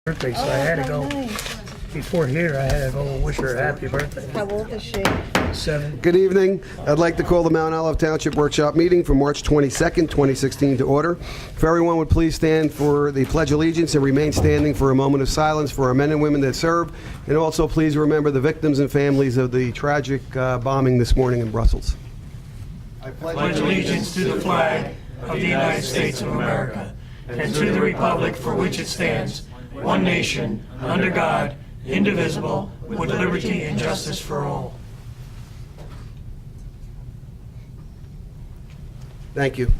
birthday, so I had to go. Before here, I had to go wish her a happy birthday. How old is she? 7. Good evening. I'd like to call the Mount Olive Township Workshop Meeting for March 22nd, 2016 to order. If everyone would please stand for the Pledge of Allegiance and remain standing for a moment of silence for our men and women that serve. And also please remember the victims and families of the tragic bombing this morning in Brussels. I Pledge allegiance to the flag of the United States of America and to the republic for which it stands, one nation, under God, indivisible, with liberty and justice for all. Thank you.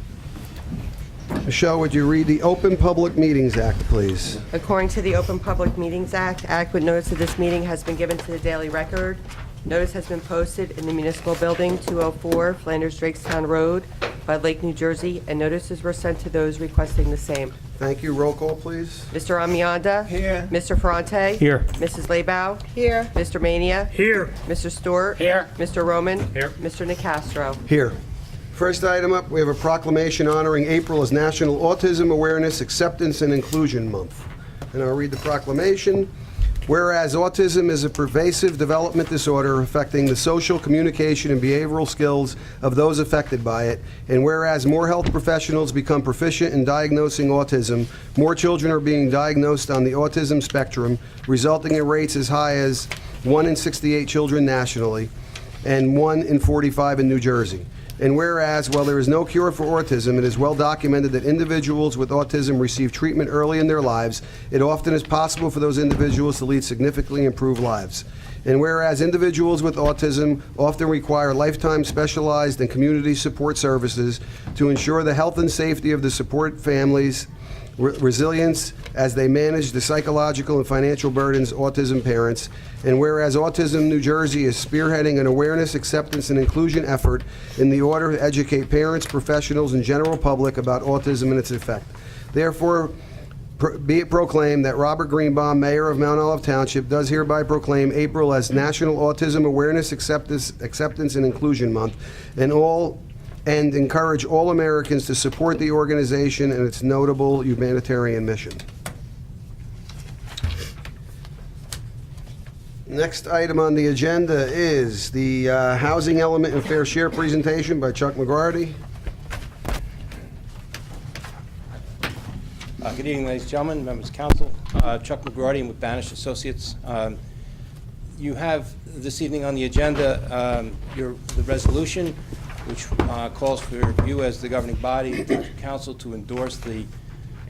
Michelle, would you read the Open Public Meetings Act, please? According to the Open Public Meetings Act, adequate notice of this meeting has been given to the Daily Record. Notice has been posted in the Municipal Building, 204 Flanders Drakestown Road, Bud Lake, New Jersey, and notices were sent to those requesting the same. Thank you. Roll call, please. Mr. Amianda? Here. Mr. Ferrante? Here. Mrs. Leybow? Here. Mr. Mania? Here. Mr. Stewart? Here. Mr. Roman? Here. Mr. Nacastro? Here. First item up, we have a proclamation honoring April as National Autism Awareness, Acceptance, and Inclusion Month. And I'll read the proclamation. Whereas autism is a pervasive development disorder affecting the social, communication, and behavioral skills of those affected by it, and whereas more health professionals become proficient in diagnosing autism, more children are being diagnosed on the autism spectrum, resulting in rates as high as 1 in 68 children nationally and 1 in 45 in New Jersey. And whereas, while there is no cure for autism, it is well documented that individuals with autism receive treatment early in their lives, it often is possible for those individuals to lead significantly improved lives. And whereas individuals with autism often require lifetime specialized and community support services to ensure the health and safety of the support families, resilience as they manage the psychological and financial burdens autism parents, and whereas Autism New Jersey is spearheading an awareness, acceptance, and inclusion effort in the order to educate parents, professionals, and general public about autism and its effect. Therefore, be it proclaimed that Robert Greenbaum, Mayor of Mount Olive Township, does hereby proclaim April as National Autism Awareness, Acceptance, and Inclusion Month, and encourage all Americans to support the organization and its notable humanitarian mission. Next item on the agenda is the Housing Element and Fair Share presentation by Chuck McGarty. Good evening, ladies and gentlemen, members of council. Chuck McGarty with Banish Associates. You have this evening on the agenda the resolution, which calls for you as the governing body, the council, to endorse the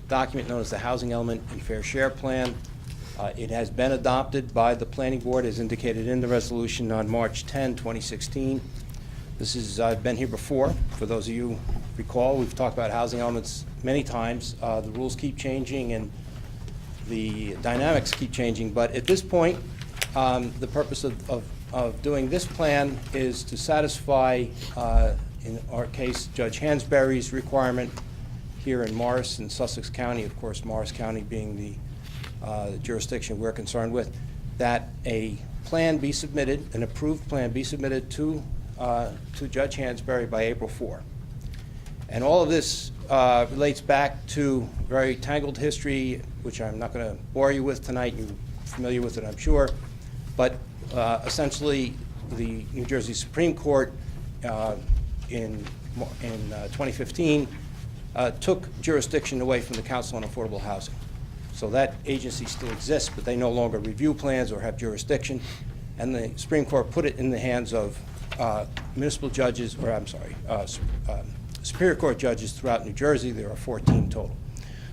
document known as the Housing Element and Fair Share Plan. It has been adopted by the Planning Board as indicated in the resolution on March 10, 2016. This has been here before. For those of you who recall, we've talked about housing elements many times. The rules keep changing and the dynamics keep changing, but at this point, the purpose of doing this plan is to satisfy, in our case, Judge Hansberry's requirement here in Morris and Sussex County, of course, Morris County being the jurisdiction we're concerned with, that a plan be submitted, an approved plan be submitted to Judge Hansberry by April 4. And all of this relates back to very tangled history, which I'm not going to bore you with tonight. You're familiar with it, I'm sure. But essentially, the New Jersey Supreme Court in 2015 took jurisdiction away from the Council on Affordable Housing. So that agency still exists, but they no longer review plans or have jurisdiction. And the Supreme Court put it in the hands of municipal judges, or I'm sorry, Superior Court judges throughout New Jersey. There are 14 total.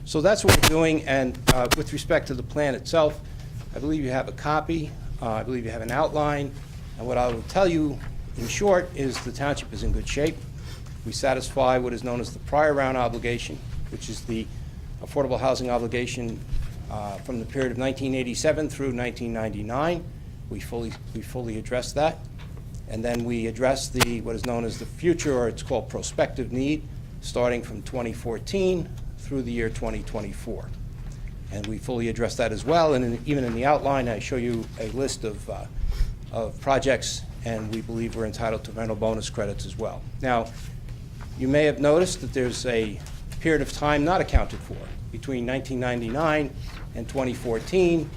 So that's what we're doing. And with respect to the plan itself, I believe you have a copy. I believe you have an outline. And what I will tell you, in short, is the township is in good shape. We satisfy what is known as the prior round obligation, which is the affordable housing obligation from the period of 1987 through 1999. We fully address that. And then we address what is known as the future, or it's called prospective need, starting from 2014 through the year 2024. And we fully address that as well. And even in the outline, I show you a list of projects, and we believe we're entitled to rental bonus credits as well. Now, you may have noticed that there's a period of time not accounted for between 1999 and 2014,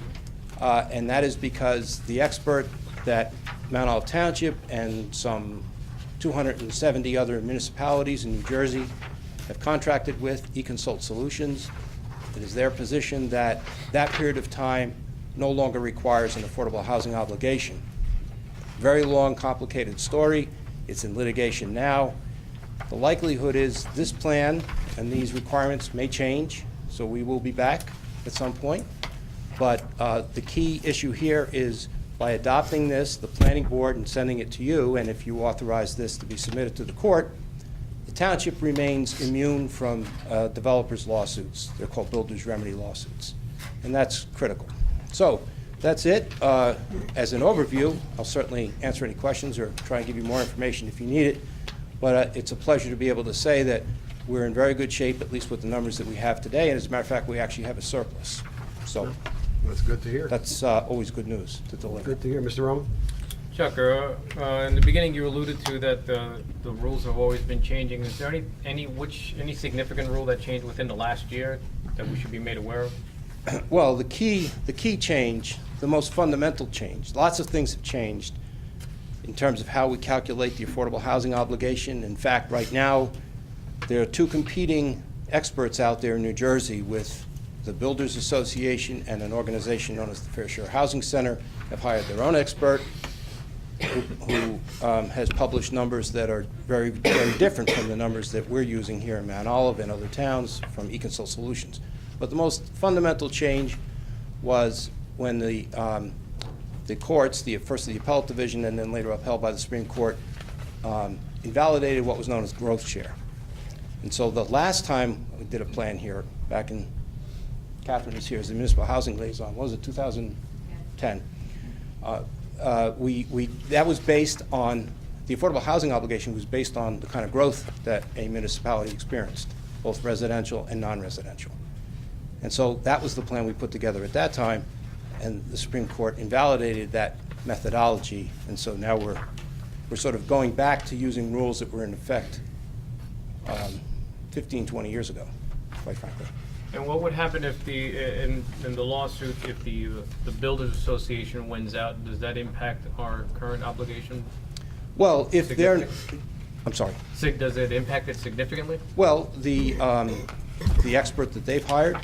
and that is because the expert that Mount Olive Township and some 270 other municipalities in New Jersey have contracted with, eConsult Solutions. It is their position that that period of time no longer requires an affordable housing obligation. Very long, complicated story. It's in litigation now. The likelihood is this plan and these requirements may change, so we will be back at some point. But the key issue here is by adopting this, the planning board, and sending it to you, and if you authorize this to be submitted to the court, the township remains immune from developers' lawsuits. They're called builders' remedy lawsuits, and that's critical. So that's it. As an overview, I'll certainly answer any questions or try and give you more information if you need it, but it's a pleasure to be able to say that we're in very good shape, at least with the numbers that we have today, and as a matter of fact, we actually have a surplus. So That's good to hear. that's always good news to deliver. Good to hear. Mr. Roman? Chuck, in the beginning, you alluded to that the rules have always been changing. Is there any significant rule that changed within the last year that we should be made aware of? Well, the key change, the most fundamental change, lots of things have changed in terms of how we calculate the affordable housing obligation. In fact, right now, there are two competing experts out there in New Jersey with the Builders Association and an organization known as the Fair Share Housing Center have hired their own expert who has published numbers that are very, very different from the numbers that we're using here in Mount Olive and other towns from eConsult Solutions. But the most fundamental change was when the courts, first the appellate division and then later upheld by the Supreme Court, invalidated what was known as growth share. And so the last time we did a plan here, back in, Catherine was here as the municipal housing liaison, what was it, 2010? That was based on, the affordable housing obligation was based on the kind of growth that a municipality experienced, both residential and non-residential. And so that was the plan we put together at that time, and the Supreme Court invalidated that methodology, and so now we're sort of going back to using rules that were in effect 15, 20 years ago, quite frankly. And what would happen if in the lawsuit, if the Builders Association wins out? Does that impact our current obligation? Well, if they're, Significant. I'm sorry. Does it impact it significantly? Well, the expert that they've hired,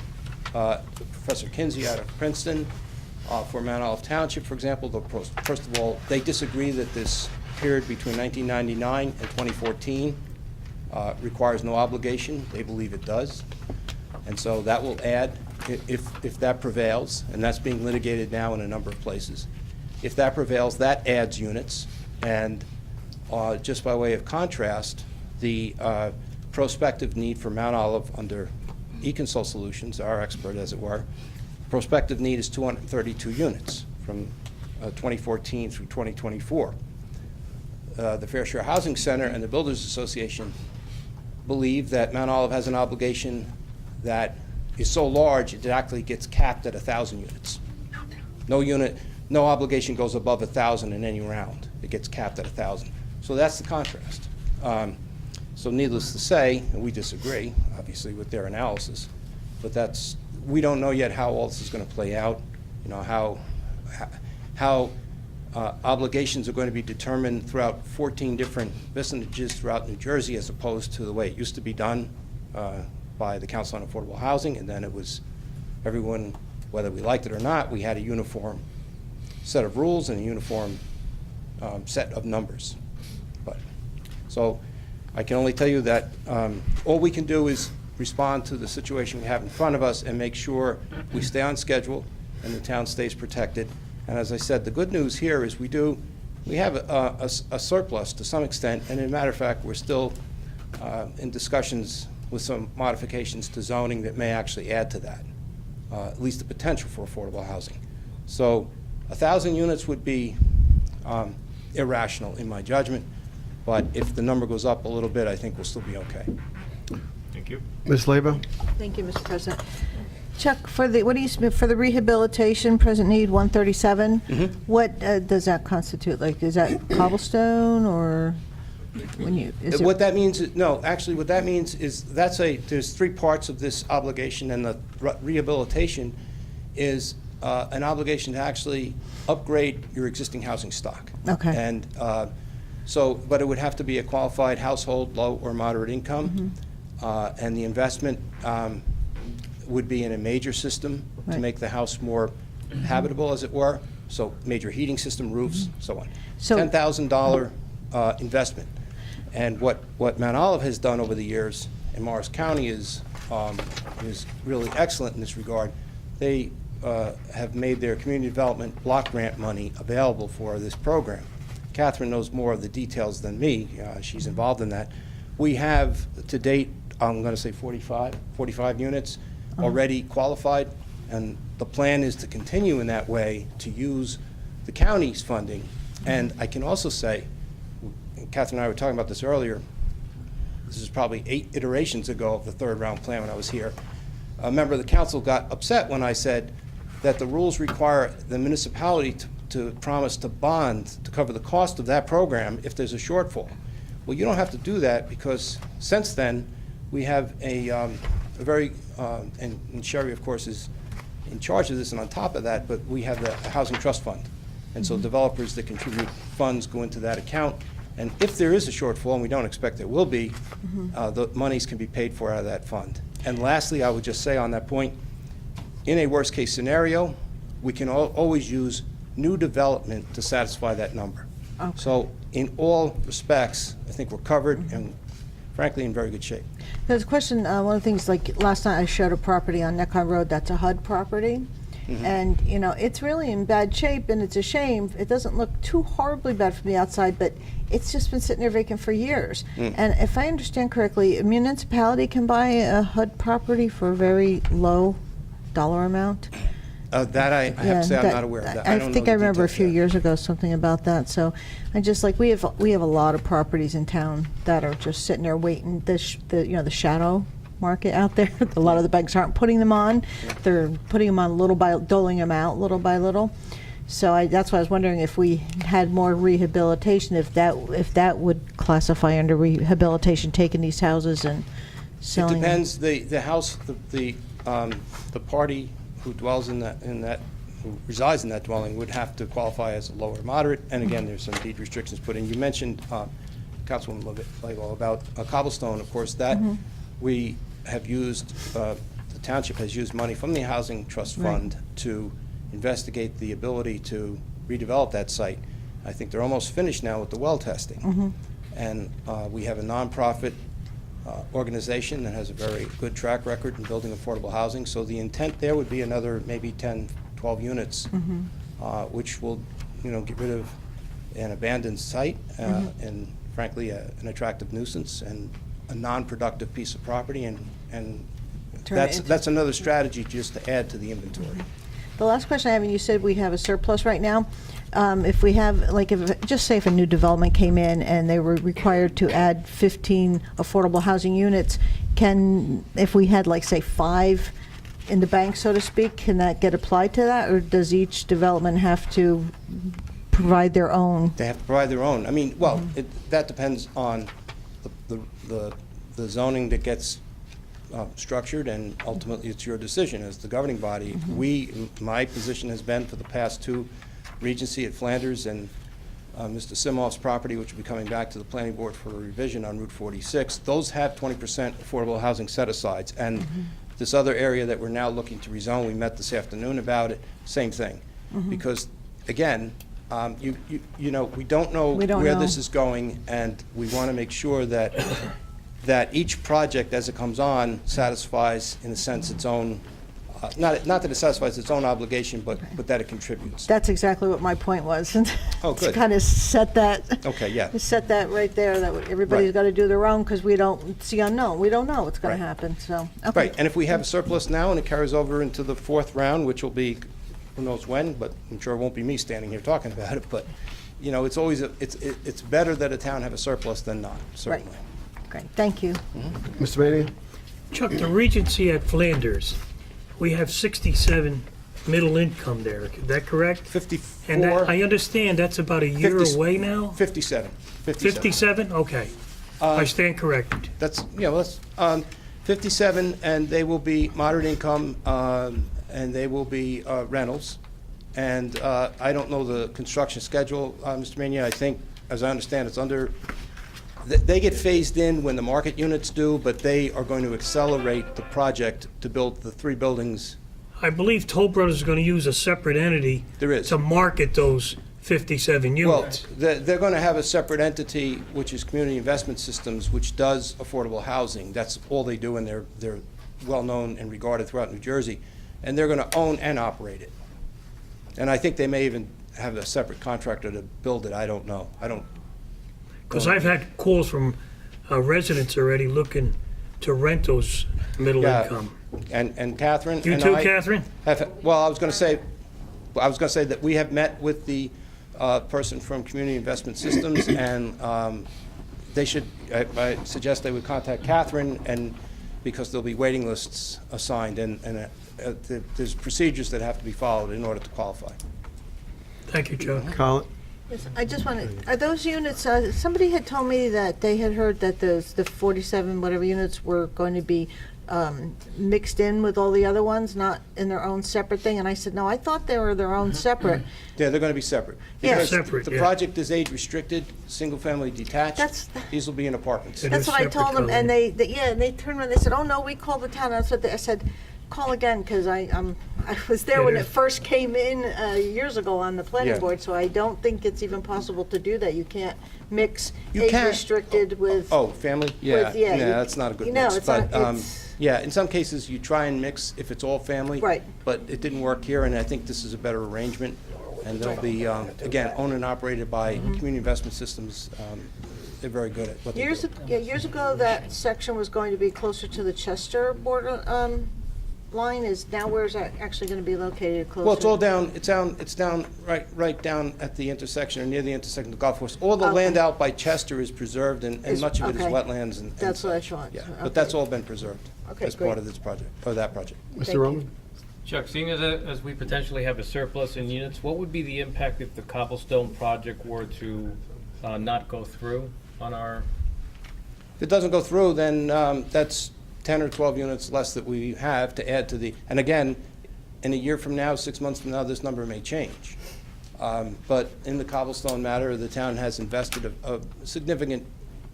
Professor Kinsey out of Princeton, for Mount Olive Township, for example, first of all, they disagree that this period between 1999 and 2014 requires no obligation. They believe it does. And so that will add, if that prevails, and that's being litigated now in a number of places, if that prevails, that adds units. And just by way of contrast, the prospective need for Mount Olive under eConsult Solutions, our expert as it were, prospective need is 232 units from 2014 through 2024. The Fair Share Housing Center and the Builders Association believe that Mount Olive has an obligation that is so large it actually gets capped at 1,000 units. No obligation goes above 1,000 in any round. It gets capped at 1,000. So that's the contrast. So needless to say, and we disagree, obviously, with their analysis, but we don't know yet how all this is going to play out, you know, how obligations are going to be determined throughout 14 different vicinages throughout New Jersey as opposed to the way it used to be done by the Council on Affordable Housing, and then it was everyone, whether we liked it or not, we had a uniform set of rules and a uniform set of numbers. So I can only tell you that all we can do is respond to the situation we have in front of us and make sure we stay on schedule and the town stays protected. And as I said, the good news here is we have a surplus to some extent, and as a matter of fact, we're still in discussions with some modifications to zoning that may actually add to that, at least the potential for affordable housing. So 1,000 units would be irrational in my judgment, but if the number goes up a little bit, I think we'll still be okay. Thank you. Ms. Lebo? Thank you, Mr. President. Chuck, for the rehabilitation, present need 137, what does that constitute? Like, is that cobblestone or? When you, is it- What that means, no, actually, what that means is, there's three parts of this obligation, and the rehabilitation is an obligation to actually upgrade your existing housing stock. Okay. And but it would have to be a qualified household, low or moderate income, and the investment would be in a major system to Right. make the house more habitable, as it were, so major heating system, roofs, so on. So- $10,000 investment. And what Mount Olive has done over the years, and Morris County is really excellent in this regard, they have made their community development block grant money available for this program. Catherine knows more of the details than me. She's involved in that. We have, to date, I'm going to say 45 units already qualified, and the plan is to continue in that way to use the county's funding. And I can also say, Catherine and I were talking about this earlier, this is probably 8 iterations ago of the third round plan when I was here. A member of the council got upset when I said that the rules require the municipality to promise to bond to cover the cost of that program if there's a shortfall. Well, you don't have to do that, because since then, we have a very, and Sherry, of course, is in charge of this, and on top of that, but we have the Housing Trust Fund. And so developers that contribute funds go into that account. And if there is a shortfall, and we don't expect there will be, the monies can be paid for out of that fund. And lastly, I would just say on that point, in a worst-case scenario, we can always use new development to satisfy that number. Okay. So in all respects, I think we're covered and frankly in very good shape. There's a question, one of the things, like, last night I showed a property on Necon Road that's a HUD property. And, you know, it's really in bad shape, and it's a shame. It doesn't look too horribly bad from the outside, but it's just been sitting there vacant for years. And if I understand correctly, a municipality can buy a HUD property for a very low dollar amount? That I have to say, I'm not aware of that. I don't know think the I remember a details few there. years ago something about that. So I just, like, we have a lot of properties in town that are just sitting there waiting. The shadow market out there. A lot of the banks aren't putting them on. They're putting them on doling them out little by little. So that's why I was wondering if we had more rehabilitation, if that would classify under rehabilitation, taking these houses and It selling them. depends, the house, the party who dwells in that, who resides in that dwelling would have to qualify as a low or moderate, and again, there's some deed restrictions put in. You mentioned, Councilwoman Legal, about cobblestone, of course, that we have used, the township has used money from the Housing Trust Fund to investigate the ability to redevelop that site. I think they're almost finished now with the well testing. And we have a nonprofit organization that has a very good track record in building affordable housing. So the intent there would be another maybe 10, 12 units, which will, get rid of an abandoned site and frankly, an attractive nuisance and a non-productive piece of property. And Turn it into- that's another strategy just to add to the inventory. The last question I have, and you said we have a surplus right now. If we have, like, just say if a new development came in and they were required to add 15 affordable housing units, if we had, like, say 5 in the bank, so to speak, can that get applied to that? Or does each development have to provide their own? They have to provide their own. I mean, well, that depends on the zoning that gets structured, and ultimately it's your decision as the governing body. My position has been for the past 2, Regency at Flanders and Mr. Simoff's property, which will be coming back to the planning board for a revision on Route 46. Those have 20% affordable housing set-asides. And this other area that we're now looking to rezone, we met this afternoon about it, same thing. Because, again, we don't know We don't where know. this is going, and we want to make sure that each project, as it comes on, satisfies, in a sense, its own, not that it satisfies its own obligation, but that it contributes. That's exactly what my point was. Oh, To good. kind of set that. Okay, yeah. Set that right there, that everybody's Right. got to do their own, because we don't, it's the unknown. We don't know what's going Right. to happen, so, okay. Right, and if we have a surplus now and it carries over into the 4th round, which will be, who knows when, but I'm sure it won't be me standing here talking about it, but, it's always, it's better that a town have a surplus than not, certainly. Great, thank you. Mr. Mania? Chuck, the Regency at Flanders, we have 67 middle income there. Is that correct? 54. And I understand that's about a year 50 away now? 57. 57? Okay. I stand corrected. That's, yeah, well, that's 57, and they will be moderate income, and they will be rentals. And I don't know the construction schedule, Mr. Mania. I think, as I understand, it's under, they get phased in when the market units do, but they are going to accelerate the project to build the 3 buildings. I believe Toll Brothers is going to use a separate entity There is. to market those 57 Well, units. they're going to have a separate entity, which is Community Investment Systems, which does affordable housing. That's all they do, and they're well-known and regarded throughout New Jersey. And they're going to own and operate it. And I think they may even have a separate contractor to build it. I don't know. I don't. Because I've had calls from residents already looking to rent those middle Yeah. income. And Catherine. You and too, I Catherine? Well, I was going to say that we have met with the person from Community Investment Systems, and they should, I suggest they would contact Catherine, and because there'll be waiting lists assigned, and there's procedures that have to be followed in order to qualify. Thank you, Chuck. Colin? Yes, I just wanted, are those units, somebody had told me that they had heard that the 47 whatever units were going to be mixed in with all the other ones, not in their own separate thing, and I said, no, I thought they were their own separate. Yeah, they're going to be separate. Yeah. Because Separate, the yeah. project is age-restricted, single-family detached. These will be in apartments. It That's is what I separate told them, code. and they turned around, they said, oh, no, we called the town, that's what I said, call again, because I was there when It it is. first came in years ago on the planning Yeah. board, so I don't think it's even possible to do that. You can't mix You age can't. restricted with. Oh, family? Yeah, yeah, you- that's not a good no, mix. it's But, not- it's- yeah, in some cases, you try and mix if it's all family. Right. But it didn't work here, and I think this is a better arrangement. And they'll be, again, owned and operated by Community Investment Systems. They're very good at what they do. Years ago, that section was going to be closer to the Chester border line. Is now where's that actually going to be located? Closer? Well, it's all down, it's down, right down at the intersection, or near the intersection of the golf course. All the Okay. land out by Chester is preserved, and much of it is okay. wetlands and That's what I such. thought. Yeah, Okay. but that's all been preserved Okay, as part great. of this project, or that project. Thank Mr. you. Roman? Chuck, seeing as we potentially have a surplus in units, what would be the impact if the cobblestone project were to not go through on our, If it doesn't go through, then that's 10 or 12 units less that we have to add to the, and again, in a year from now, 6 months from now, this number may change. But in the cobblestone matter, the town has invested a significant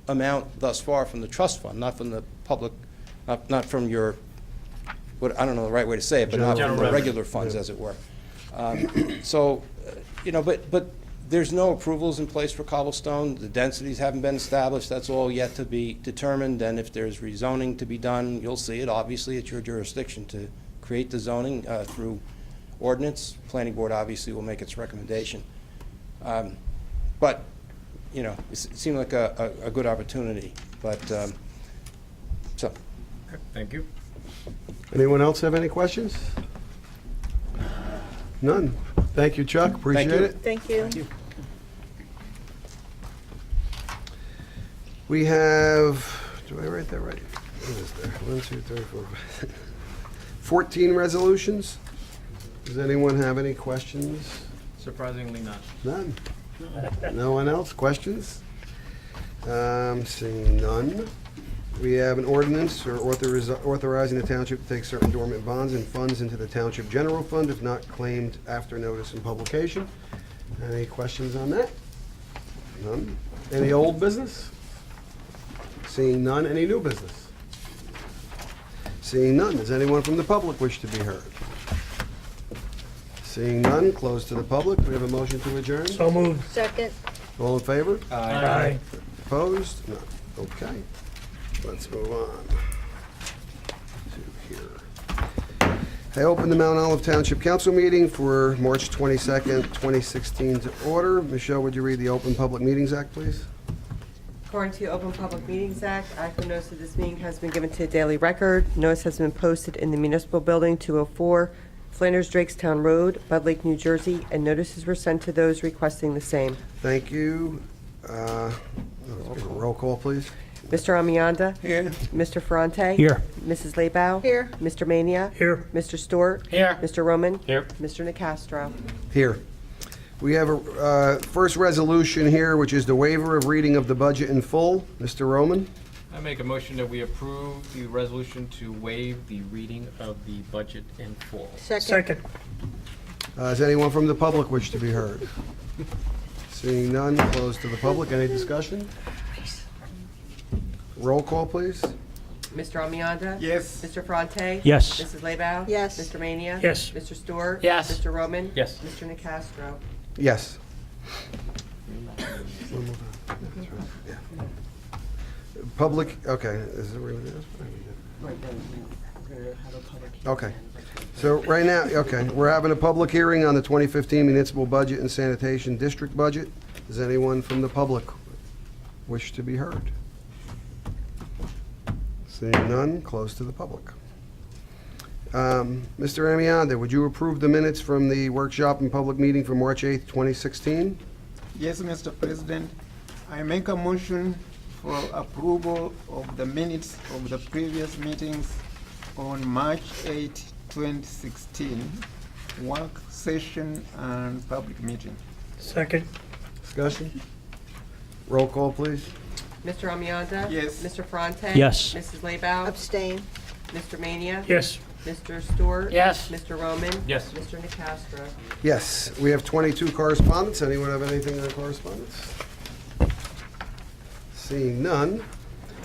amount thus far from the trust fund, not from the public, not from your, what, I don't know the right way to say it, but not from General the revenue. regular funds, as it were. So, but there's no approvals in place for cobblestone. The densities haven't been established. That's all yet to be determined. And if there's rezoning to be done, you'll see it. Obviously, it's your jurisdiction to create the zoning through ordinance. Planning board obviously will make its recommendation. But, it seemed like a good opportunity. But, so, okay, thank you. Anyone else have any questions? None. Thank you, Chuck. Appreciate you. it. Thank you. We have, do I write that right? What is there? 1, 2, 3, 4, 5. 14 resolutions. Does anyone have any questions? Surprisingly not. None. No one else? Questions? Seeing none. We have an ordinance or authorizing the township to take certain dormant bonds and funds into the township general fund if not claimed after notice and publication. Any questions on that? None. Any old business? Seeing none. Any new business? Seeing none. Does anyone from the public wish to be heard? Seeing none, close to the public. We have a motion to adjourn. So moved. Second. All in favor? Aye. Opposed? No. Okay. Let's move on to here. I open the Mount Olive Township Council meeting for March 22nd, 2016 to order. Michelle, would you read the Open Public Meetings Act, please? According to the Open Public Meetings Act, adequate notice of this meeting has been given to the Daily Record. Notice has been posted in the Municipal Building, 204 Flanders Drakestown Road, Bud Lake, New Jersey, and notices were sent to those requesting the same. Thank you. Roll call, please. Mr. Amianda? Here. Mr. Ferrante? Here. Mrs. Leibau? Here. Mr. Mania? Here. Mr. Stewart? Here. Mr. Roman? Here. Mr. Nacastro? Here. We have a first resolution here, which is the waiver of reading of the budget in full. Mr. Roman? I make a motion that we approve the resolution to waive the reading of the budget in full. Second. Does anyone from the public wish to be heard? Seeing none, closed to the public. Any discussion? Roll call, please. Mr. Amianda? Yes. Mr. Ferrante? Yes. Mrs. Leibau? Yes. Mr. Mania? Yes. Mr. Stewart? Yes. Mr. Roman? Yes. Mr. Nacastro? Yes. Public, okay. Is it where it is? Right, then, we're going to have a public hearing. Okay. So right now, okay, we're having a public hearing on the 2015 municipal budget and sanitation district budget. Does anyone from the public wish to be heard? Seeing none, close to the public. Mr. Amianda, would you approve the minutes from the workshop and public meeting for March 8th, 2016? Yes, Mr. President. I make a motion for approval of the minutes of the previous meetings on March 8, 2016, work session and public meeting. Second. Discussion? Roll call, please. Mr. Amianda? Yes. Mr. Ferrante? Yes. Mrs. Leibau? Abstain. Mr. Mania? Yes. Mr. Stewart? Yes. Mr. Roman? Yes. Mr. Nacastro? Yes, we have 22 correspondence. Anyone have anything on correspondence? Seeing none,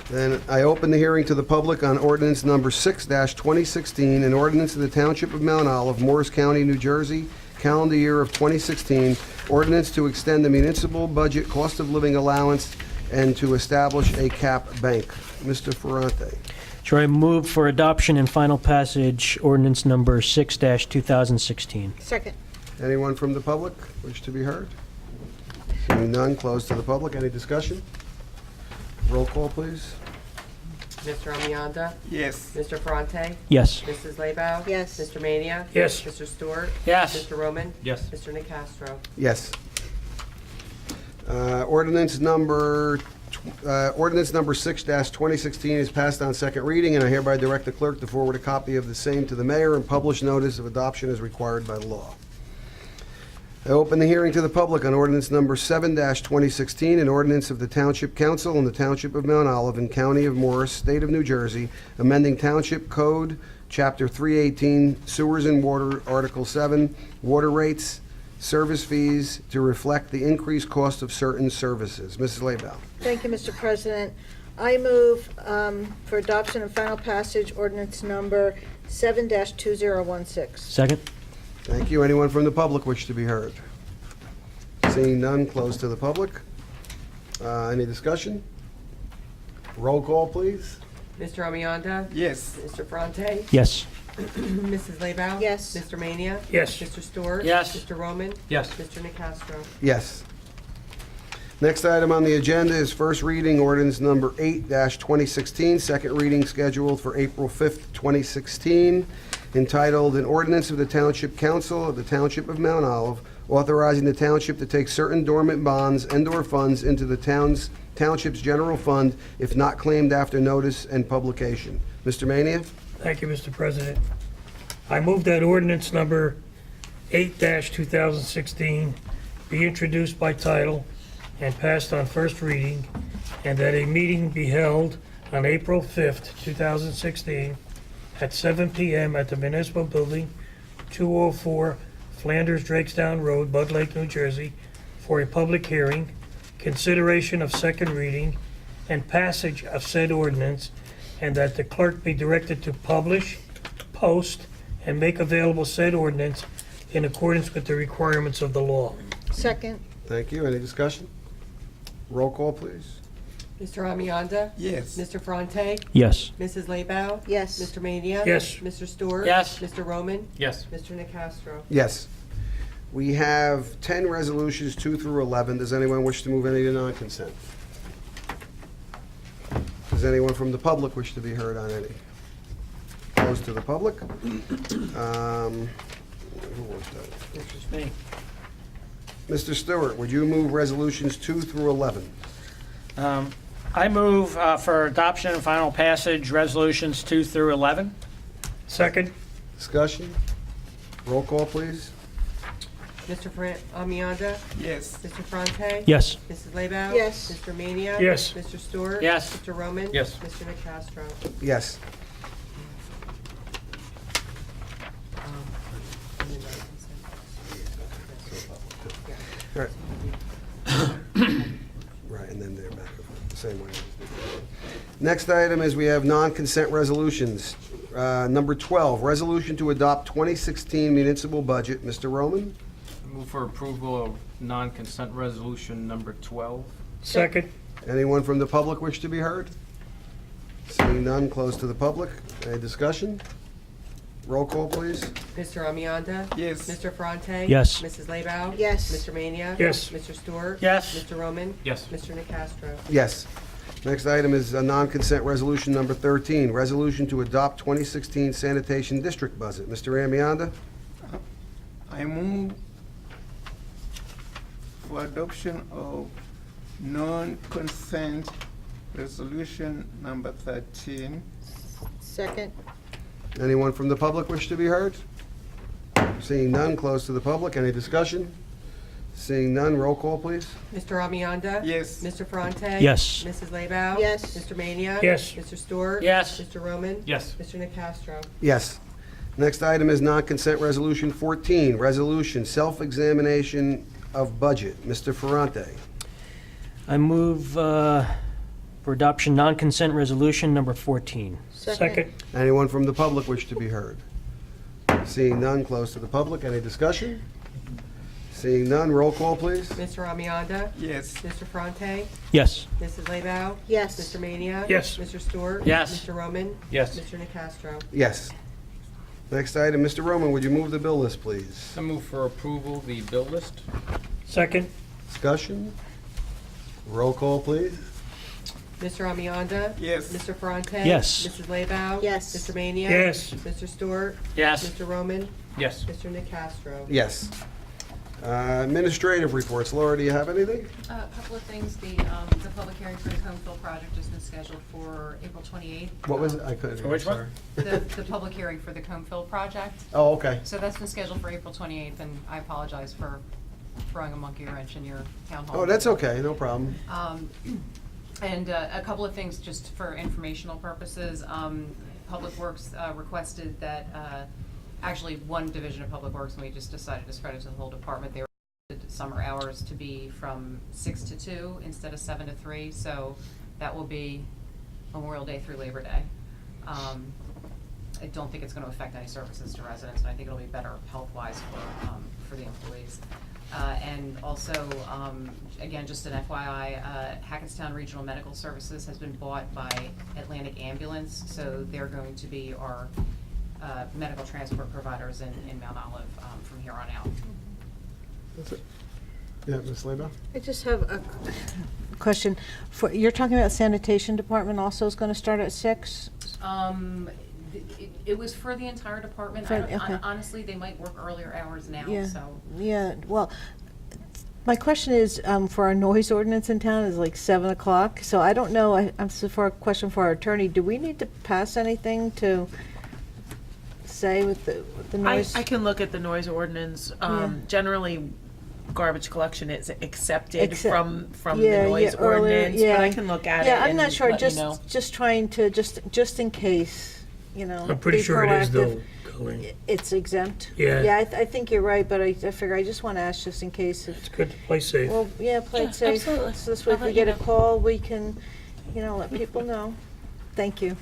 then I open the hearing to the public on ordinance number 6-2016, an ordinance of the Township of Mount Olive, Morris County, New Jersey, calendar year of 2016, ordinance to extend the municipal budget cost of living allowance and to establish a cap bank. Mr. Ferrante. Chair, I move for adoption and final passage ordinance number 6-2016. Second. Anyone from the public wish to be heard? Seeing none, closed to the public. Any discussion? Roll call, please. Mr. Amianda? Yes. Mr. Ferrante? Yes. Mrs. Leibau? Yes. Mr. Mania? Yes. Mr. Stewart? Yes. Mr. Roman? Yes. Mr. Nacastro? Yes. Ordinance number 6-2016 is passed on second reading, and I hereby direct the clerk to forward a copy of the same to the mayor and publish notice of adoption as required by law. I open the hearing to the public on ordinance number 7-2016, an ordinance of the Township Council in the Township of Mount Olive and County of Morris, State of New Jersey, amending Township Code, Chapter 318, Sewers and Water, Article 7, Water Rates, Service Fees to reflect the increased cost of certain services. Mrs. Leibau. Thank you, Mr. President. I move for adoption and final passage ordinance number 7-2016. Second? Thank you. Anyone from the public wish to be heard? Seeing none, close to the public. Any discussion? Roll call, please. Mr. Amianda? Yes. Mr. Ferrante? Yes. Mrs. Leibau? Yes. Mr. Mania? Yes. Mr. Stewart? Yes. Mr. Roman? Yes. Mr. Nacastro? Yes. Next item on the agenda is first reading ordinance number 8-2016, second reading scheduled for April 5th, 2016, entitled An Ordinance of the Township Council of the Township of Mount Olive authorizing the township to take certain dormant bonds and/or funds into the township's general fund if not claimed after notice and publication. Mr. Mania? Thank you, Mr. President. I move that ordinance number 8-2016 be introduced by title and passed on first reading, and that a meeting be held on April 5th, 2016, at 7 p.m. at the Municipal Building, 204 Flanders Drakestown Road, Bud Lake, New Jersey, for a public hearing, consideration of second reading, and passage of said ordinance, and that the clerk be directed to publish, post, and make available said ordinance in accordance with the requirements of the law. Second. Thank you. Any discussion? Roll call, please. Mr. Amianda? Yes. Mr. Ferrante? Yes. Mrs. Leibau? Yes. Mr. Mania? Yes. Mr. Stewart? Yes. Mr. Roman? Yes. Mr. Nacastro? Yes. We have 10 resolutions, 2 through 11. Does anyone wish to move any to non-consent? Does anyone from the public wish to be heard on any? Close to the public. Who wants that? This is me. Mr. Stewart, would you move resolutions 2 through 11? I move for adoption and final passage, resolutions 2 through 11. Second? Discussion? Roll call, please. Mr. Amianda? Yes. Mr. Fronte? Yes. Mrs. Laybow? Yes. Mr. Mania? Yes. Mr. Stewart? Yes. Mr. Roman? Yes. Mr. Nacastro? Yes. All right. Right, and then they're back the same way. Next item is we have non-consent resolutions. Number 12, resolution to adopt 2016 municipal budget. Mr. Roman? Move for approval of non-consent resolution number 12. Second? Anyone from the public wish to be heard? Seeing none, close to the public. Any discussion? Roll call, please. Mr. Amianda? Yes. Mr. Fronte? Yes. Mrs. Laybow? Yes. Mr. Mania? Yes. Mr. Stewart? Yes. Mr. Roman? Yes. Mr. Nacastro? Yes. Next item is a non-consent resolution number 13, resolution to adopt 2016 sanitation district budget. Mr. Amianda? I move for adoption of non-consent resolution number 13. Second. Anyone from the public wish to be heard? Seeing none, close to the public. Any discussion? Seeing none, roll call, please. Mr. Amianda? Yes. Mr. Fronte? Yes. Mrs. Laybow? Yes. Mr. Mania? Yes. Mr. Stewart? Yes. Mr. Roman? Yes. Mr. Nacastro? Yes. Next item is non-consent resolution 14, resolution self-examination of budget. Mr. Ferrante. I move for adoption non-consent resolution number 14. Second? Anyone from the public wish to be heard? Seeing none, close to the public. Any discussion? Seeing none, roll call, please. Mr. Amianda? Yes. Mr. Fronte? Yes. Mrs. Laybow? Yes. Mr. Mania? Yes. Mr. Stewart? Yes. Mr. Roman? Yes. Mr. Nacastro? Yes. Next item, Mr. Roman, would you move the bill list, please? I move for approval the bill list. Second? Discussion? Roll call, please. Mr. Amianda? Yes. Mr. Fronte? Yes. Mrs. Laybow? Yes. Mr. Mania? Yes. Mr. Stewart? Yes. Mr. Roman? Yes. Mr. Nacastro? Yes. Administrative reports. Laura, do you have anything? A couple of things. The public hearing for the Comeville project has been scheduled for April 28th. What was it? I couldn't. Which one? The public hearing for the Comeville project. Oh, okay. So that's been scheduled for April 28th, and I apologize for throwing a monkey wrench in your town hall. Oh, that's okay, no problem. And a couple of things just for informational purposes. Public Works requested that, actually, one division of Public Works, and we just decided to spread it to the whole department. They requested summer hours to be from 6 to 2 instead of 7 to 3, so that will be Memorial Day through Labor Day. I don't think it's going to affect any services to residents, and I think it'll be better health-wise for the employees. And also, again, just an FYI, Hackettstown Regional Medical Services has been bought by Atlantic Ambulance, so they're going to be our medical transport providers in Mount Olive from here on out. That's it. Yeah, Ms. Laybow? I just have a question. You're talking about sanitation department also is going to start at 6? It was for the entire department. Okay. Honestly, they might work earlier hours now, Yeah. so. Yeah, well, my question is, for our noise ordinance in town is like 7 o'clock, so I don't know, I'm for a question for our attorney, do we need to pass anything to say with the noise? I can look at the noise ordinance. Yeah. Generally, garbage collection is accepted Except- from Yeah, the noise earlier, ordinance, yeah. but I can look at it Yeah, I'm and not sure, let you know. just trying to, just in case, you know. I'm pretty be sure it is proactive. though, Colleen. It's exempt? Yeah. Yeah, I think you're right, but I figure, I just want to ask just in case if. It's good to play safe. Well, yeah, play Yeah, it safe. absolutely. So this way, I'll if we let you get a know. call, we can, let people know. Thank you.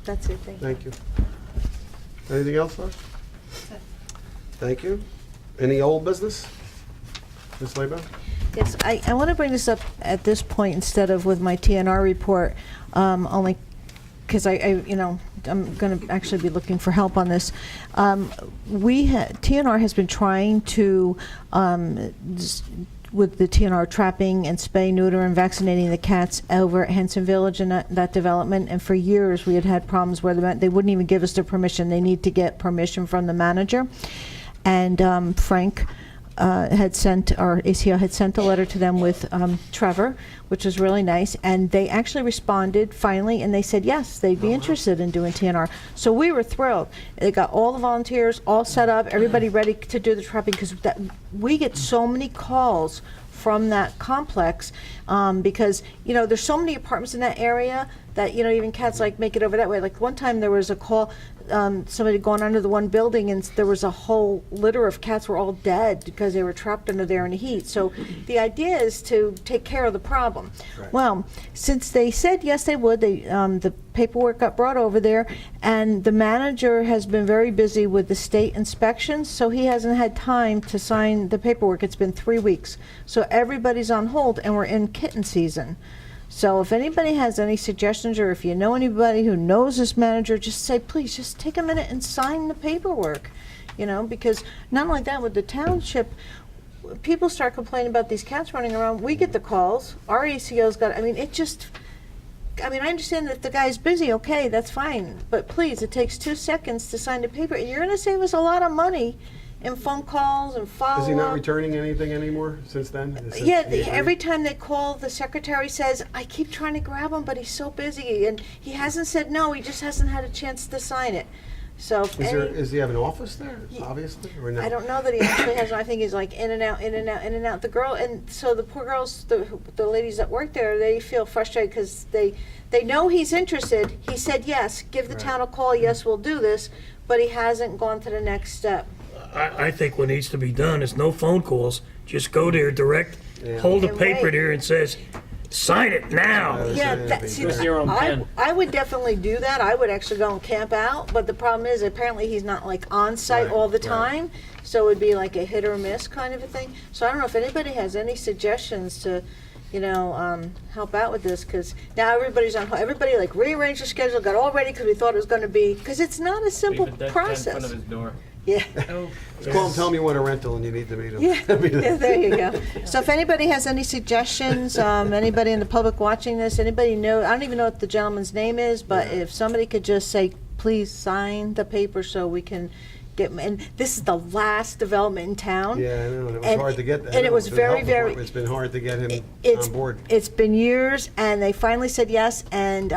That's it, thank you. Thank you. Anything else, Laura? Thank you. Any old business? Ms. Laybow? Yes, I want to bring this up at this point instead of with my TNR report, only because I'm going to actually be looking for help on this. TNR has been trying to, with the TNR trapping and spay, neuter, and vaccinating the cats over at Henson Village and that development, and for years we had problems where they wouldn't even give us the permission. They need to get permission from the manager. And Frank had sent, our ACO had sent a letter to them with Trevor, which was really nice, and they actually responded finally, and they said yes, they'd be interested in doing TNR. So we were thrilled. They got all the volunteers all set up, everybody ready to do the trapping, because we get so many calls from that complex, because, you know, there's so many apartments in that area that, you know, even cats like make it over that way. Like one time there was a call, somebody had gone under the one building and there was a whole litter of cats were all dead because they were trapped under there in the heat. So the idea is to take care of the problem. Right. Well, since they said yes they would, the paperwork got brought over there, and the manager has been very busy with the state inspections, so he hasn't had time to sign the paperwork. It's been 3 weeks. So everybody's on hold, and we're in kitten season. So if anybody has any suggestions, or if you know anybody who knows this manager, just say, please, just take a minute and sign the paperwork. You know, because not only that, with the township, people start complaining about these cats running around. We get the calls. Our ACO's got, I mean, it just, I mean, I understand that if the guy's busy, okay, that's fine. But please, it takes 2 seconds to sign the paper. And you're going to save us a lot of money in phone calls and follow-up. Is he not returning anything anymore since then? Yeah, every time they call, the secretary says, I keep trying to grab him, but he's so busy. And he hasn't said no, he just hasn't had a chance to sign it. So, Does he have an office there, obviously, or no? I don't know that he actually has, I think he's like in and out, in and out, in and out. The girl, and so the poor girls, the ladies that work there, they feel frustrated because they know he's interested. He said yes, give the town a call, yes, we'll do this, but he hasn't gone to the next step. I think what needs to be done is no phone calls. Just go there direct, hold a And paper wait. there and says, sign it now. Yeah, see, I would definitely do that. I would actually go and camp out, but the problem is apparently he's not like on site all the time, so it would be like a hit or miss kind of a thing. So I don't know if anybody has any suggestions to, you know, help out with this, because now everybody's on, everybody like rearranged their schedule, got all ready because we thought it was going to be, because it's not a simple process. Yeah. Just call him, tell him you want a rental and you need to meet him. Yeah, there you go. So if anybody has any suggestions, anybody in the public watching this, anybody know, I don't even know what the gentleman's name is, but if somebody could just say, please sign the paper so we can get, and this is the last development in town. Yeah, I know, and it was And- hard to get that. and it was very, very- It's been hard to get him It's- on board. It's been years, and they finally said yes, and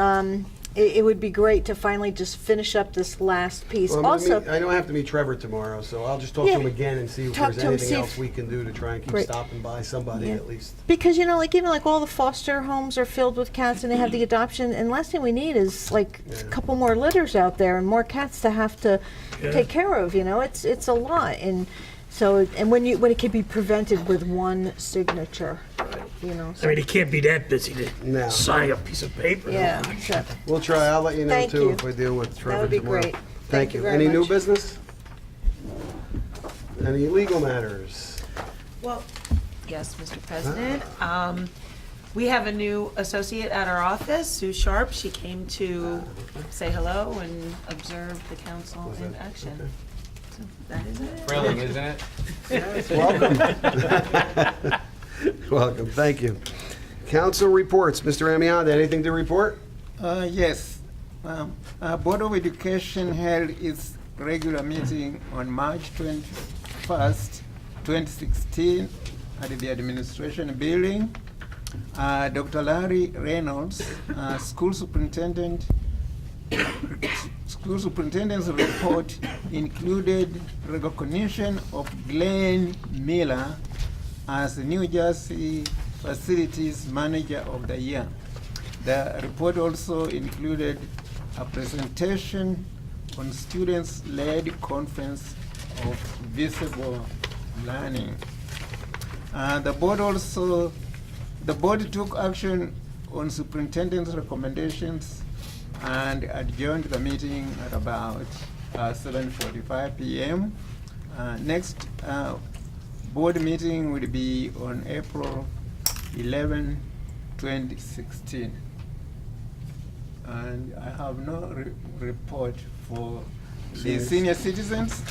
it would be great to finally just finish up this last piece. Well, Also, I know I have to meet Trevor tomorrow, so I'll just talk to Yeah. him again and see if Talk there's to him, anything see if- else we can do to try and keep Great. stopping by somebody Yeah. at least. because, you know, like even like all the foster homes are filled with cats and they have the adoption, and last thing we need is like a couple more litters out there and more cats to have to take care of, you know, it's a lot. And so, and when it can be prevented with one signature, you know. I mean, he can't be that busy to No. sign a piece of paper. Yeah, so, We'll try, I'll let you know Thank too you. if we deal with Trevor would be tomorrow. great. Thank Thank you you. very Any new much. business? Any legal matters? Well, yes, Mr. President. We have a new associate at our office, Sue Sharp. She came to say hello and observe the council in action. So that is it. Thrilling, isn't it? Welcome. Welcome, thank you. Council reports, Mr. Amianda, anything to report? Yes. Board of Education held its regular meeting on March 21st, 2016 at the administration building. Dr. Larry Reynolds, school superintendent's report included recognition of Glenn Miller as the New Jersey Facilities Manager of the Year. The report also included a presentation on students-led conference of visible learning. The board took action on superintendent's recommendations and adjourned the meeting at about 7:45 p.m. Next board meeting will be on April 11, 2016. And I have no report for the senior citizens,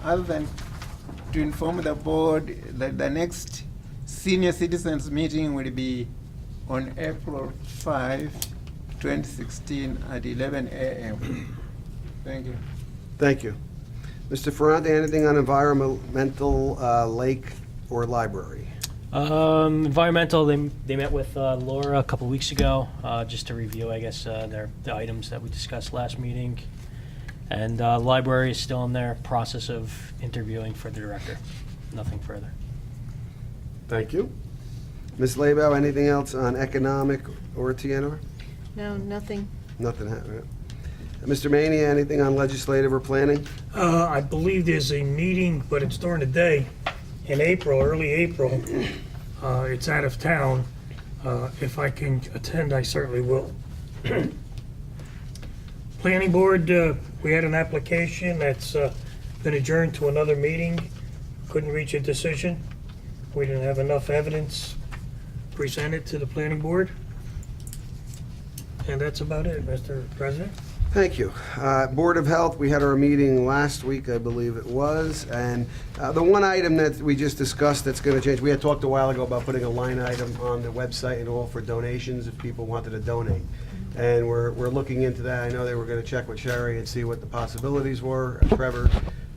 other than to inform the board that the next senior citizens meeting will be on April 5, 2016 at 11 a.m. Thank you. Thank you. Mr. Ferrante, anything on environmental, lake, or library? Environmental, they met with Laura a couple weeks ago, just to review, I guess, the items that we discussed last meeting. And library is still in their process of interviewing for the director. Nothing further. Thank you. Ms. Labau, anything else on economic or TNR? No, nothing. Nothing happened. Mr. Mania, anything on legislative or planning? I believe there's a meeting, but it's during the day in April, early April. It's out of town. If I can attend, I certainly will. Planning Board, we had an application that's been adjourned to another meeting. Couldn't reach a decision. We didn't have enough evidence presented to the Planning Board. And that's about it, Mr. President. Thank you. Board of Health, we had our meeting last week, I believe it was, and the one item that we just discussed that's going to change, we had talked a while ago about putting a line item on the website and all for donations if people wanted to donate. And we're looking into that. I know they were going to check with Sherry and see what the possibilities were, Trevor,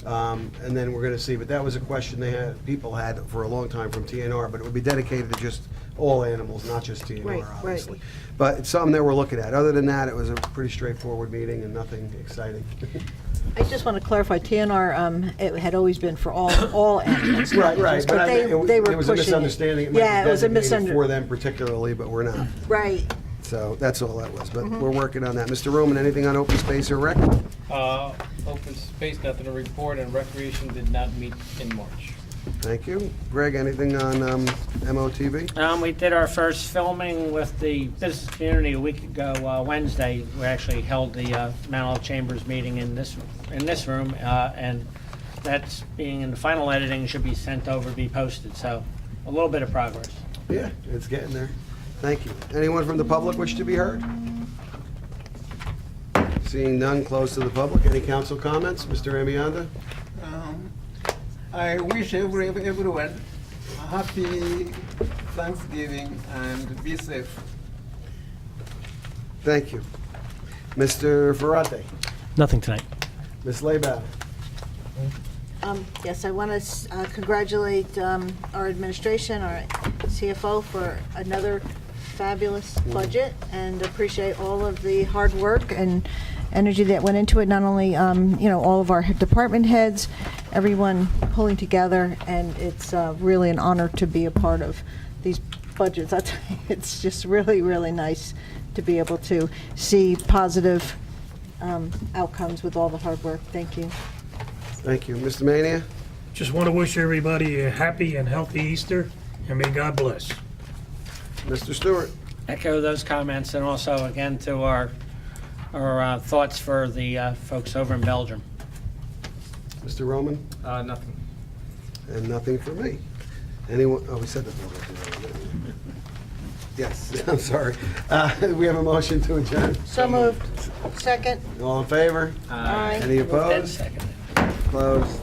and then we're going to see. But that was a question people had for a long time from TNR, but it would be dedicated to just all animals, not just TNR, Right, obviously. right. But it's something that we're looking at. Other than that, it was a pretty straightforward meeting and nothing exciting. I just want to clarify, TNR, it had always been for all animals. not Right, just- but I they think they it were was a pushing it. misunderstanding. It might Yeah, be it was a designated for them particularly, but we're not. Right. So that's all that was, but we're working on that. Mr. Roman, anything on open space or rec? Open space, nothing to report, and recreation did not meet in March. Thank you. Greg, anything on MOTV? We did our first filming with the business community a week ago, Wednesday. We actually held the Mount Olive Chambers meeting in this room, and that's being in the final editing, should be sent over, be posted, so a little bit of progress. Yeah, it's getting there. Thank you. Anyone from the public wish to be heard? Seeing none, close to the public. Any council comments? Mr. Amianda? I wish everyone a happy Thanksgiving and be safe. Thank you. Mr. Ferrante? Nothing tonight. Ms. Laybach? Yes, I want to congratulate our administration, our CFO, for another fabulous budget, and appreciate all of the hard work and energy that went into it, not only, all of our department heads, everyone pulling together, and it's really an honor to be a part of these budgets. It's just really, really nice to be able to see positive outcomes with all the hard work. Thank you. Thank you. Mr. Mania? Just want to wish everybody a happy and healthy Easter, and may God bless. Mr. Stewart? Echo those comments, and also again to our thoughts for the folks over in Belgium. Mr. Roman? Nothing. And nothing for me. Anyone, we said that. Yes, I'm sorry. We have a motion to adjourn. So moved. Second. All in favor? Aye. Any opposed? Second. Closed.